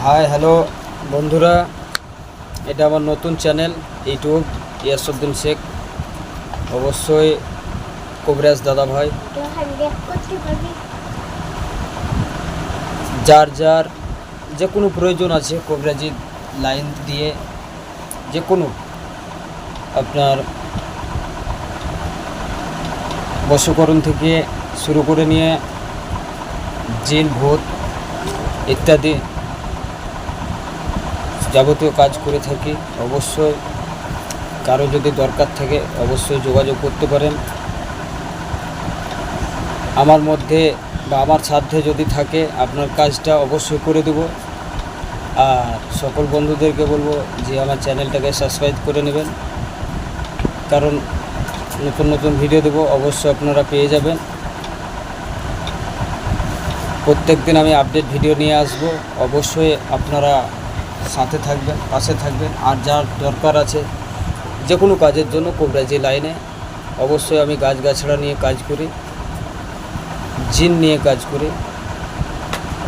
Hi hello বন্ধুরা, এটা আমার নতুন চ্যানেল ইউটিউব ইয়াসউদ্দিন শেখ। অবশ্যই কবিরাজ দাদা ভাই, যার যার যে কোনো প্রয়োজন আছে কবিরাজি লাইন দিয়ে যে কোনো আপনার বশীকরণ থেকে শুরু করে নিয়ে জিন ভূত ইত্যাদি যাবতীয় কাজ করে থাকি। অবশ্যই কারো যদি দরকার থাকে অবশ্যই যোগাযোগ করতে পারেন। আমার মধ্যে বা আমার সাধ্যে যদি থাকে আপনার কাজটা অবশ্যই করে দেব। আর সকল বন্ধুদেরকে বলবো যে আমার চ্যানেলটাকে সাবস্ক্রাইব করে নেবেন, কারণ নতুন নতুন ভিডিও দেবো, অবশ্যই আপনারা পেয়ে যাবেন। প্রত্যেক দিন আমি আপডেট ভিডিও নিয়ে আসব, অবশ্যই আপনারা সাথে থাকবেন, পাশে থাকবেন। আর যার দরকার আছে যে কোনো কাজের জন্য কবিরাজি লাইনে, অবশ্যই আমি গাছগাছড়া নিয়ে কাজ করি, জিন নিয়ে কাজ করি।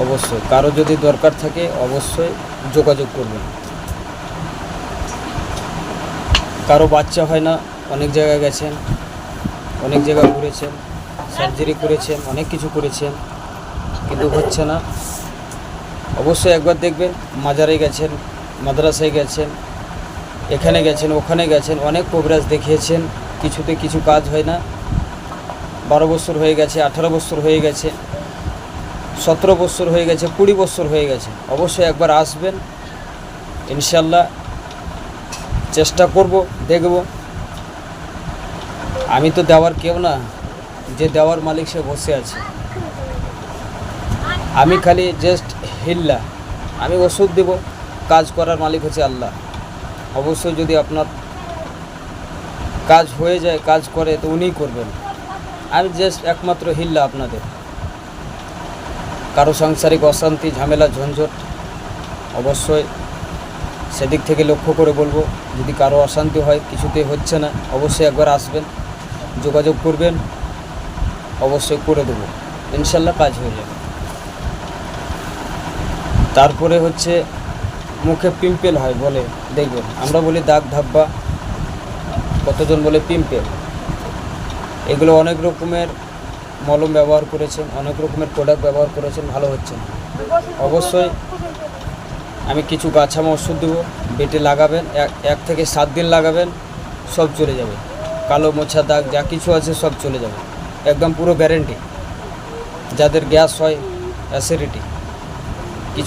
অবশ্যই কারো যদি দরকার থাকে অবশ্যই যোগাযোগ করবেন। কারো বাচ্চা হয় না, অনেক জায়গায় গেছেন, অনেক জায়গায় ঘুরেছেন, সার্জারি করেছেন, অনেক কিছু করেছেন, কিন্তু হচ্ছে না। অবশ্যই একবার দেখবেন, মাজারে গেছেন, মাদ্রাসায় গেছেন, এখানে গেছেন, ওখানে গেছেন, অনেক কবিরাজ দেখিয়েছেন, কিছুতে কিছু কাজ হয় না। 12 বছর হয়ে গেছে, 18 বছর হয়ে গেছে, 17 বছর হয়ে গেছে, 20 বছর হয়ে গেছে। অবশ্যই একবার আসবেন, ইনশাল্লাহ চেষ্টা করব, দেখব। আমি তো দেওয়ার কেউ না, যে দেওয়ার মালিক সে বসে আছে। আমি খালি জাস্ট হিল্লা, আমি ওষুধ দেব, কাজ করার মালিক হচ্ছে আল্লাহ। অবশ্যই যদি আপনার কাজ হয়ে যায়, কাজ করে, তো উনিই করবেন। আমি জাস্ট একমাত্র হিল্লা আপনাদের। কারো সাংসারিক অশান্তি, ঝামেলা, ঝঞ্ঝট অবশ্যই সেদিক থেকে লক্ষ্য করে বলবো। যদি কারো অশান্তি হয়, কিছুতেই হচ্ছে না, অবশ্যই একবার আসবেন, যোগাযোগ করবেন, অবশ্যই করে দেবো, ইনশাল্লাহ কাজ হয়ে যাবে। তারপরে হচ্ছে মুখে পিম্পল হয় বলে, দেখবেন আমরা বলি দাগ ধাব্বা, কতজন বলে পিম্পল। এগুলো অনেক রকমের মলম ব্যবহার করেছেন, অনেক রকমের প্রোডাক্ট ব্যবহার করেছেন, ভালো হচ্ছে না। অবশ্যই আমি কিছু গাছামা ওষুধ দেবো, বেটে লাগাবেন, 1 থেকে 7 দিন লাগাবেন, সব চলে যাবে। কালো মোছা দাগ যা কিছু আছে সব চলে যাবে, একদম পুরো গ্যারেন্টি। যাদের গ্যাস হয়, অ্যাসিডিটি,